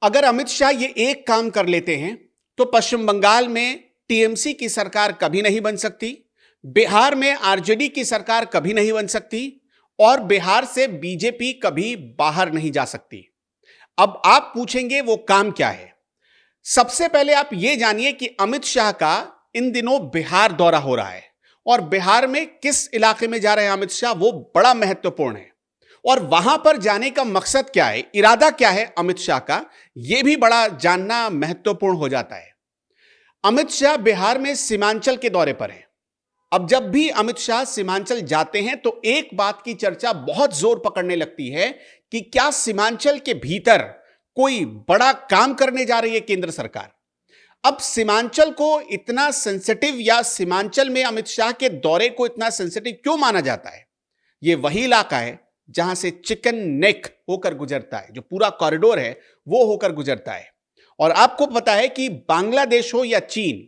अगर अमित शाह ये एक काम कर लेते हैं तो पश्चिम बंगाल में टीएमसी की सरकार कभी नहीं बन सकती, बिहार में आरजेडी की सरकार कभी नहीं बन सकती और बिहार से बीजेपी कभी बाहर नहीं जा सकती। अब आप पूछेंगे वो काम क्या है। सबसे पहले आप ये जानिए कि अमित शाह का इन दिनों बिहार दौरा हो रहा है और बिहार में किस इलाके में जा रहे हैं अमित शाह, वो बड़ा महत्वपूर्ण है। और वहां पर जाने का मकसद क्या है, इरादा क्या है अमित शाह का, यह भी बड़ा जानना महत्वपूर्ण हो जाता है। अमित शाह बिहार में सीमांचल के दौरे पर हैं। अब जब भी अमित शाह सीमांचल जाते हैं तो एक बात की चर्चा बहुत जोर पकड़ने लगती है कि क्या सीमांचल के भीतर कोई बड़ा काम करने जा रही है केंद्र सरकार। अब सीमांचल को इतना सेंसिटिव या सीमांचल में अमित शाह के दौरे को इतना सेंसिटिव क्यों माना जाता है? यह वही इलाका है जहां से चिकन नेक होकर गुजरता है, जो पूरा कॉरिडोर है वो होकर गुजरता है। और आपको पता है कि बांग्लादेश हो या चीन,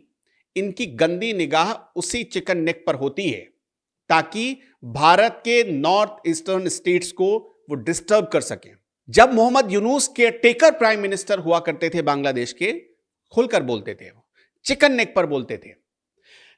इनकी गंदी निगाह उसी चिकन नेक पर होती है ताकि भारत के नॉर्थ ईस्टर्न स्टेट्स को वो डिस्टर्ब कर सके। जब मोहम्मद यूनुस के टेकर प्राइम मिनिस्टर हुआ करते थे बांग्लादेश के, खुलकर बोलते थे, वो चिकन नेक पर बोलते थे।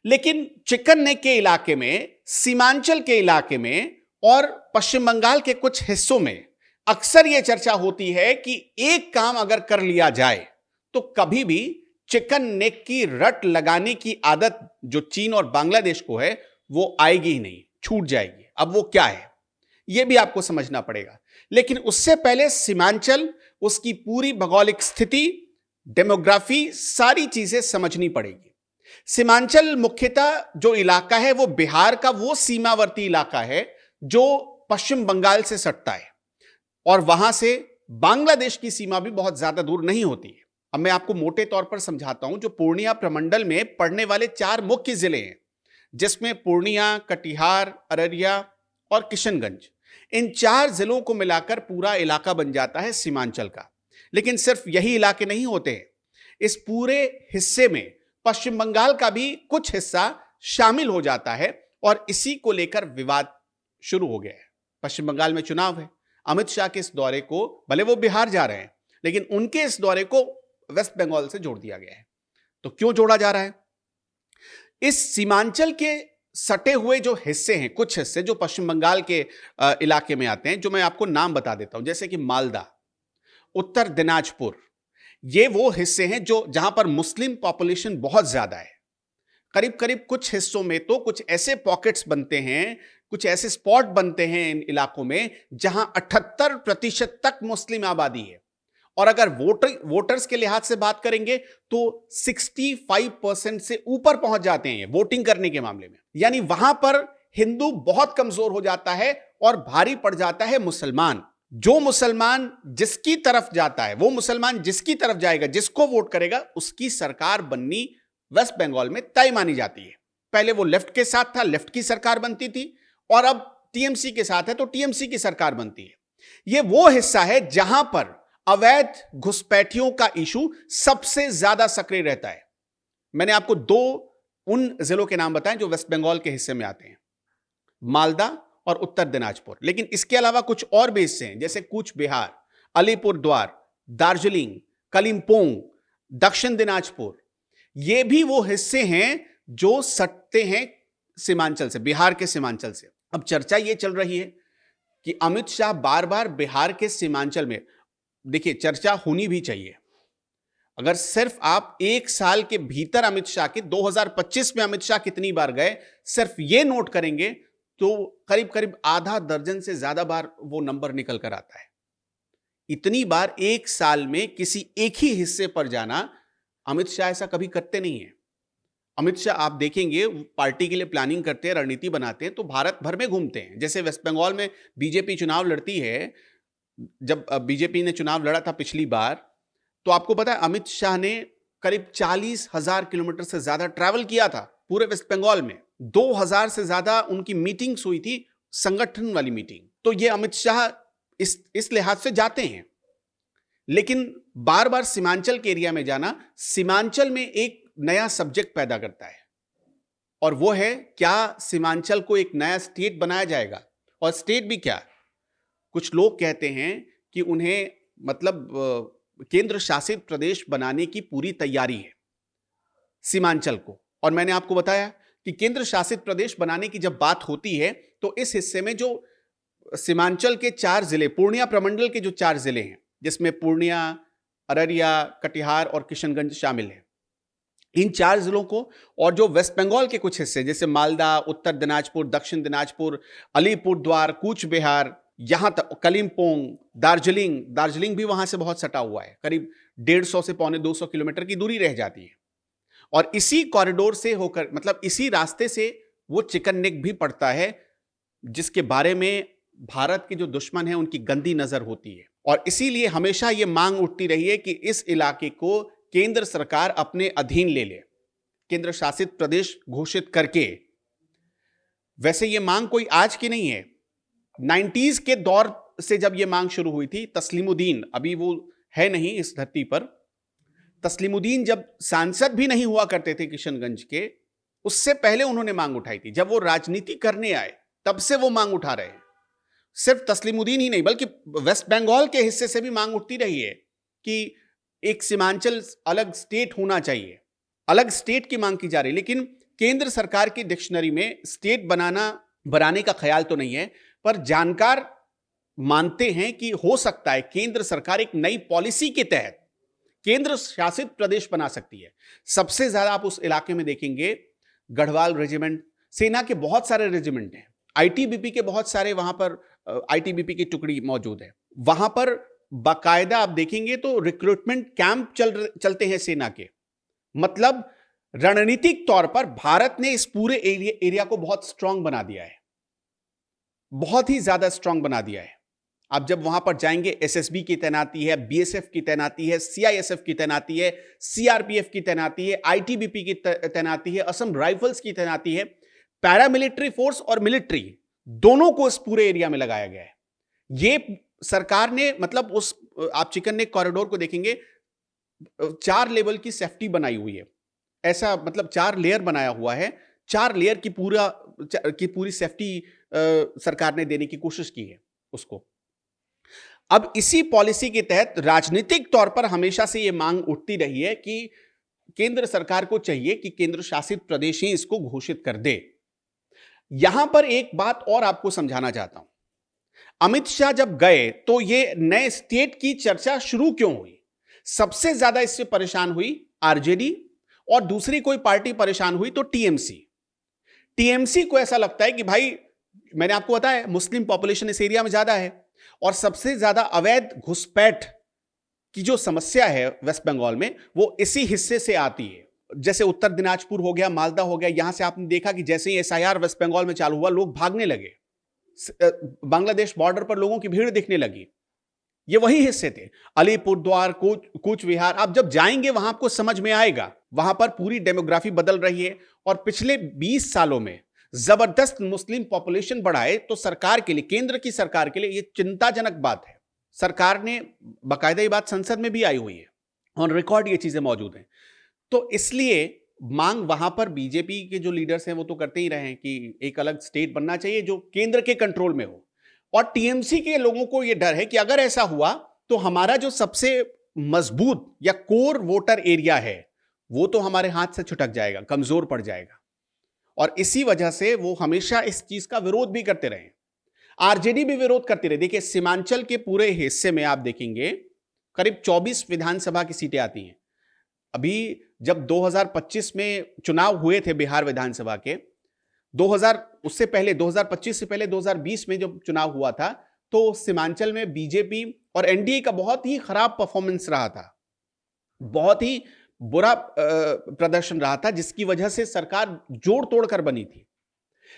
लेकिन चिकन नेक के इलाके में, सीमांचल के इलाके में और पश्चिम बंगाल के कुछ हिस्सों में अक्सर यह चर्चा होती है कि एक काम अगर कर लिया जाए तो कभी भी चिकन नेक की रट लगाने की आदत जो चीन और बांग्लादेश को है वो आएगी ही नहीं, छूट जाएगी। अब वो क्या है यह भी आपको समझना पड़ेगा। लेकिन उससे पहले सीमांचल, उसकी पूरी भौगोलिक स्थिति, डेमोग्राफी, सारी चीजें समझनी पड़ेगी। सीमांचल मुख्यतः जो इलाका है वो बिहार का वो सीमावर्ती इलाका है जो पश्चिम बंगाल से सटता है और वहां से बांग्लादेश की सीमा भी बहुत ज्यादा दूर नहीं होती है। अब मैं आपको मोटे तौर पर समझाता हूं। जो पूर्णिया प्रमंडल में पड़ने वाले 4 मुख्य जिले हैं, जिसमें पूर्णिया, कटिहार, अररिया और किशनगंज, इन 4 जिलों को मिलाकर पूरा इलाका बन जाता है सीमांचल का। लेकिन सिर्फ यही इलाके नहीं होते हैं, इस पूरे हिस्से में पश्चिम बंगाल का भी कुछ हिस्सा शामिल हो जाता है और इसी को लेकर विवाद शुरू हो गया है। पश्चिम बंगाल में चुनाव है, अमित शाह के इस दौरे को, भले वो बिहार जा रहे हैं, लेकिन उनके इस दौरे को वेस्ट बंगाल से जोड़ दिया गया है। तो क्यों जोड़ा जा रहा है? इस सीमांचल के सटे हुए जो हिस्से हैं, कुछ हिस्से जो पश्चिम बंगाल के इलाके में आते हैं, जो मैं आपको नाम बता देता हूं, जैसे कि मालदा, उत्तर दिनाजपुर, ये वो हिस्से हैं जो जहां पर मुस्लिम पॉपुलेशन बहुत ज्यादा है। करीब करीब कुछ हिस्सों में तो कुछ ऐसे पॉकेट्स बनते हैं, कुछ ऐसे स्पॉट बनते हैं इन इलाकों में जहां 78% तक मुस्लिम आबादी है। और अगर वोटर्स के लिहाज से बात करेंगे तो 65% से ऊपर पहुंच जाते हैं वोटिंग करने के मामले में। यानी वहां पर हिंदू बहुत कमजोर हो जाता है और भारी पड़ जाता है मुसलमान। जो मुसलमान जिसकी तरफ जाता है, वो मुसलमान जिसकी तरफ जाएगा, जिसको वोट करेगा, उसकी सरकार बननी वेस्ट बंगाल में तय मानी जाती है। पहले वो लेफ्ट के साथ था, लेफ्ट की सरकार बनती थी, और अब टीएमसी के साथ है तो टीएमसी की सरकार बनती है। यह वो हिस्सा है जहां पर अवैध घुसपैठियों का इशू सबसे ज्यादा सक्रिय रहता है। मैंने आपको 2 उन जिलों के नाम बताएं जो वेस्ट बंगाल के हिस्से में आते हैं, मालदा और उत्तर दिनाजपुर। लेकिन इसके अलावा कुछ और भी हिस्से हैं, जैसे कूच बिहार, अलीपुरद्वार, दार्जिलिंग, कलिम्पोंग, दक्षिण दिनाजपुर। ये भी वो हिस्से हैं जो सटते हैं सीमांचल से, बिहार के सीमांचल से। अब चर्चा ये चल रही है कि अमित शाह बार बार बिहार के सीमांचल में, देखिए चर्चा होनी भी चाहिए। अगर सिर्फ आप 1 साल के भीतर अमित शाह के 2025 में अमित शाह कितनी बार गए, सिर्फ ये नोट करेंगे तो करीब करीब आधा दर्जन से ज्यादा बार वो नंबर निकल कर आता है। इतनी बार 1 साल में किसी एक ही हिस्से पर जाना, अमित शाह ऐसा कभी करते नहीं है। अमित शाह आप देखेंगे पार्टी के लिए प्लानिंग करते हैं, रणनीति बनाते हैं तो भारत भर में घूमते हैं। जैसे वेस्ट बंगाल में बीजेपी चुनाव लड़ती है, जब बीजेपी ने चुनाव लड़ा था पिछली बार, तो आपको पता है अमित शाह ने करीब 40,000 किलोमीटर से ज्यादा ट्रैवल किया था पूरे वेस्ट बंगाल में। 2,000 से ज्यादा उनकी मीटिंग्स हुई थी, संगठन वाली मीटिंग। तो ये अमित शाह इस लिहाज से जाते हैं। लेकिन बार बार सीमांचल के एरिया में जाना, सीमांचल में एक नया सब्जेक्ट पैदा करता है, और वो है क्या सीमांचल को एक नया स्टेट बनाया जाएगा। और स्टेट भी क्या, कुछ लोग कहते हैं कि उन्हें मतलब केंद्र शासित प्रदेश बनाने की पूरी तैयारी है सीमांचल को। और मैंने आपको बताया कि केंद्र शासित प्रदेश बनाने की जब बात होती है तो इस हिस्से में जो सीमांचल के 4 जिले, पूर्णिया प्रमंडल के जो 4 जिले हैं, जिसमें पूर्णिया, अररिया, कटिहार और किशनगंज शामिल है, इन 4 जिलों को, और जो वेस्ट बंगाल के कुछ हिस्से जैसे मालदा, उत्तर दिनाजपुर, दक्षिण दिनाजपुर, अलीपुरद्वार, कूच बिहार, यहां तक कलिम्पोंग, दार्जिलिंग भी वहां से बहुत सटा हुआ है, करीब 150 से पौने 200 किलोमीटर की दूरी रह जाती है। और इसी कॉरिडोर से होकर, मतलब इसी रास्ते से वो चिकन नेक भी पड़ता है, जिसके बारे में भारत के जो दुश्मन हैं उनकी गंदी नजर होती है। और इसीलिए हमेशा ये मांग उठती रही है कि इस इलाके को केंद्र सरकार अपने अधीन ले ले, केंद्र शासित प्रदेश घोषित करके। वैसे ये मांग कोई आज की नहीं है, 90s के दौर से जब ये मांग शुरू हुई थी, तस्लीमुद्दीन, अभी वो है नहीं इस धरती पर, तस्लीमुद्दीन जब सांसद भी नहीं हुआ करते थे किशनगंज के, उससे पहले उन्होंने मांग उठाई थी। जब वो राजनीति करने आए तब से वो मांग उठा रहे हैं। सिर्फ तस्लीमुद्दीन ही नहीं बल्कि वेस्ट बंगाल के हिस्से से भी मांग उठती रही है कि एक सीमांचल अलग स्टेट होना चाहिए, अलग स्टेट की मांग की जा रही है। लेकिन केंद्र सरकार की डिक्शनरी में स्टेट बनाने का ख्याल तो नहीं है, पर जानकार मानते हैं कि हो सकता है केंद्र सरकार एक नई पॉलिसी के तहत केंद्र शासित प्रदेश बना सकती है। सबसे ज्यादा आप उस इलाके में देखेंगे गढ़वाल रेजिमेंट, सेना के बहुत सारे रेजिमेंट हैं, आईटीबीपी के बहुत सारे वहां पर आईटीबीपी की टुकड़ी मौजूद है। वहां पर बाकायदा आप देखेंगे तो रिक्रूटमेंट कैंप चलते हैं सेना के। मतलब रणनीतिक तौर पर भारत ने इस पूरे एरिया को बहुत स्ट्रांग बना दिया है, बहुत ही ज्यादा स्ट्रांग बना दिया है। आप जब वहां पर जाएंगे, एसएसबी की तैनाती है, बीएसएफ की तैनाती है, सीआईएसएफ की तैनाती है, सीआरपीएफ की तैनाती है, आईटीबीपी की तैनाती है, असम राइफल्स की तैनाती है, पैरामिलिट्री फोर्स और मिलिट्री दोनों को इस पूरे एरिया में लगाया गया है। ये सरकार ने, मतलब उस आप चिकन नेक कॉरिडोर को देखेंगे, 4 लेवल की सेफ्टी बनाई हुई है, ऐसा मतलब 4 लेयर बनाया हुआ है, 4 लेयर की पूरी सेफ्टी सरकार ने देने की कोशिश की है उसको। अब इसी पॉलिसी के तहत राजनीतिक तौर पर हमेशा से यह मांग उठती रही है कि केंद्र सरकार को चाहिए कि केंद्र शासित प्रदेश ही इसको घोषित कर दे। यहां पर एक बात और आपको समझाना चाहता हूं, अमित शाह जब गए तो यह नए स्टेट की चर्चा शुरू क्यों हुई? सबसे ज्यादा इससे परेशान हुई आरजेडी, और दूसरी कोई पार्टी परेशान हुई तो टीएमसी। टीएमसी को ऐसा लगता है कि भाई, मैंने आपको बताया मुस्लिम पॉपुलेशन इस एरिया में ज्यादा है, और सबसे ज्यादा अवैध घुसपैठ की जो समस्या है वेस्ट बंगाल में वो इसी हिस्से से आती है। जैसे उत्तर दिनाजपुर हो गया, मालदा हो गया, यहां से आपने देखा कि जैसे ही एसआईआर वेस्ट बंगाल में चालू हुआ लोग भागने लगे, बांग्लादेश बॉर्डर पर लोगों की भीड़ दिखने लगी। ये वही हिस्से थे, अलीपुरद्वार, कूच बिहार। आप जब जाएंगे वहां आपको समझ में आएगा, वहां पर पूरी डेमोग्राफी बदल रही है। और पिछले 20 सालों में जबरदस्त मुस्लिम पॉपुलेशन बढ़ाए तो सरकार के लिए, केंद्र की सरकार के लिए ये चिंताजनक बात है। सरकार ने बाकायदा ये बात संसद में भी आई हुई है, और रिकॉर्ड ये चीजें मौजूद हैं। तो इसलिए मांग वहां पर बीजेपी के जो लीडर्स हैं वो तो करते ही रहे हैं कि एक अलग स्टेट बनना चाहिए जो केंद्र के कंट्रोल में हो। और टीएमसी के लोगों को यह डर है कि अगर ऐसा हुआ तो हमारा जो सबसे मजबूत या कोर वोटर एरिया है वो तो हमारे हाथ से छुटक जाएगा, कमजोर पड़ जाएगा। और इसी वजह से वो हमेशा इस चीज का विरोध भी करते रहे। आरजेडी भी विरोध करती रही। देखिए, सीमांचल के पूरे हिस्से में आप देखेंगे करीब 24 विधानसभा की सीटें आती हैं। अभी जब 2025 में चुनाव हुए थे बिहार विधानसभा के, 2025 से पहले 2020 में जब चुनाव हुआ था तो सीमांचल में बीजेपी और एनडीए का बहुत ही खराब परफॉर्मेंस रहा था, बहुत ही बुरा प्रदर्शन रहा था, जिसकी वजह से सरकार जोड़ तोड़ कर बनी थी।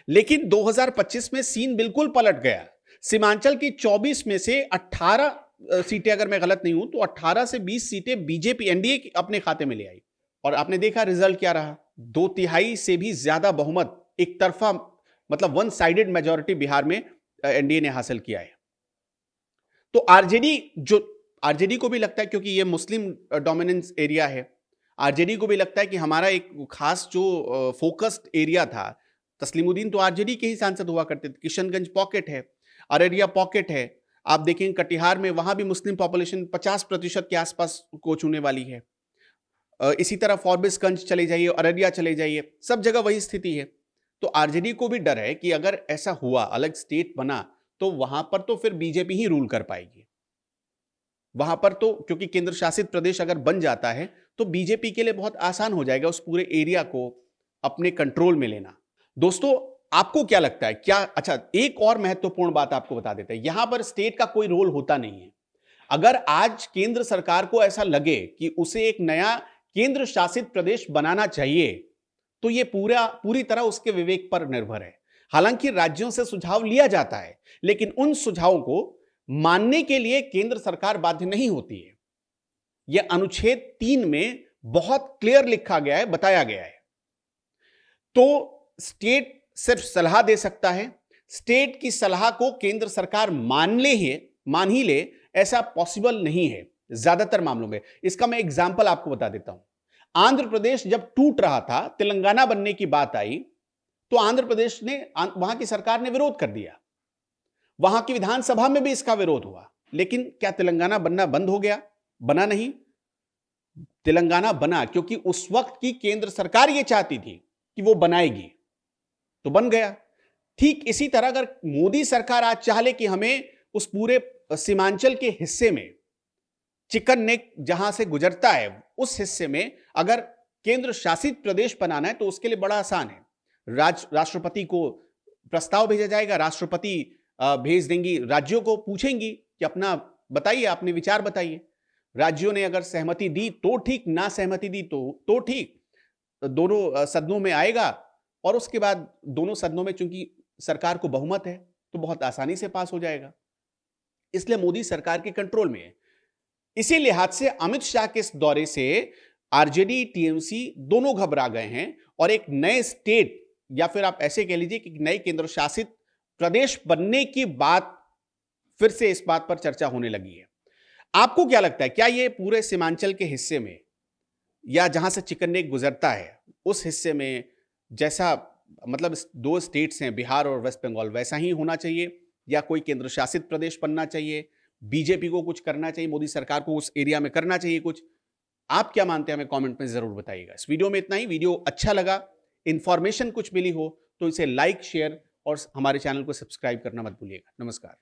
लेकिन 2025 में सीन बिल्कुल पलट गया। सीमांचल की 24 में से 18 सीटें, अगर मैं गलत नहीं हूं तो 18 से 20 सीटें बीजेपी एनडीए अपने खाते में ले आई। और आपने देखा रिजल्ट क्या रहा, 2/3 से भी ज्यादा बहुमत, एक तरफा, मतलब 1 साइडेड मेजॉरिटी बिहार में एनडीए ने हासिल किया है। तो आरजेडी को भी लगता है, क्योंकि ये मुस्लिम डोमिनेंस एरिया है, आरजेडी को भी लगता है कि हमारा एक खास जो फोकस्ड एरिया था, तस्लीमुद्दीन तो आरजेडी के ही सांसद हुआ करते थे, किशनगंज पॉकेट है, अररिया पॉकेट है, आप देखेंगे कटिहार में, वहां भी मुस्लिम पॉपुलेशन 50% के आसपास कोच होने वाली है। इसी तरह फॉरबिसगंज चले जाइए, अररिया चले जाइए, सब जगह वही स्थिति है। तो आरजेडी को भी डर है कि अगर ऐसा हुआ, अलग स्टेट बना, तो वहां पर तो फिर बीजेपी ही रूल कर पाएगी। वहां पर तो क्योंकि केंद्र शासित प्रदेश अगर बन जाता है तो बीजेपी के लिए बहुत आसान हो जाएगा उस पूरे एरिया को अपने कंट्रोल में लेना। दोस्तों, आपको क्या लगता है, क्या अच्छा एक और महत्वपूर्ण बात आपको बता देते हैं, यहां पर स्टेट का कोई रोल होता नहीं है। अगर आज केंद्र सरकार को ऐसा लगे कि उसे एक नया केंद्र शासित प्रदेश बनाना चाहिए, तो यह पूरी तरह उसके विवेक पर निर्भर है। हालांकि राज्यों से सुझाव लिया जाता है, लेकिन उन सुझावों को मानने के लिए केंद्र सरकार बाध्य नहीं होती है। यह अनुच्छेद 3 में बहुत क्लियर लिखा गया है, बताया गया है। तो स्टेट सिर्फ सलाह दे सकता है। स्टेट की सलाह को केंद्र सरकार मान ही ले, ऐसा पॉसिबल नहीं है ज्यादातर मामलों में। इसका मैं एग्जांपल आपको बता देता हूं। आंध्र प्रदेश जब टूट रहा था, तेलंगाना बनने की बात आई, तो आंध्र प्रदेश ने, वहां की सरकार ने विरोध कर दिया। वहां की विधानसभा में भी इसका विरोध हुआ। लेकिन क्या तेलंगाना बनना बंद हो गया? बना नहीं। तेलंगाना बना क्योंकि उस वक्त की केंद्र सरकार यह चाहती थी कि वो बनाएगी, तो बन गया। ठीक इसी तरह अगर मोदी सरकार आज चाह ले कि हमें उस पूरे सीमांचल के हिस्से में, चिकन नेक जहां से गुजरता है, उस हिस्से में अगर केंद्र शासित प्रदेश बनाना है, तो उसके लिए बड़ा आसान है। राष्ट्रपति को प्रस्ताव भेजा जाएगा, राष्ट्रपति भेज देंगी, राज्यों को पूछेंगी कि अपना बताइए, आपने विचार बताइए। राज्यों ने अगर सहमति दी तो ठीक, ना सहमति दी तो ठीक, दोनों सदनों में आएगा और उसके बाद दोनों सदनों में चूंकि सरकार को बहुमत है तो बहुत आसानी से पास हो जाएगा। इसलिए मोदी सरकार के कंट्रोल में है। इसी लिहाज से अमित शाह के इस दौरे से आरजेडी टीएमसी दोनों घबरा गए हैं और एक नए स्टेट, या फिर आप ऐसे कह लीजिए कि नए केंद्र शासित प्रदेश बनने की बात फिर से इस बात पर चर्चा होने लगी है। आपको क्या लगता है, क्या ये पूरे सीमांचल के हिस्से में या जहां से चिकन नेक गुजरता है उस हिस्से में, जैसा मतलब दो स्टेट्स हैं बिहार और वेस्ट बंगाल, वैसा ही होना चाहिए या कोई केंद्र शासित प्रदेश बनना चाहिए? बीजेपी को कुछ करना चाहिए, मोदी सरकार को उस एरिया में करना चाहिए कुछ? आप क्या मानते हैं, हमें कमेंट में जरूर बताइएगा। इस वीडियो में इतना ही। वीडियो अच्छा लगा, इंफॉर्मेशन कुछ मिली हो तो इसे लाइक, शेयर और हमारे चैनल को सब्सक्राइब करना मत भूलिएगा। नमस्कार।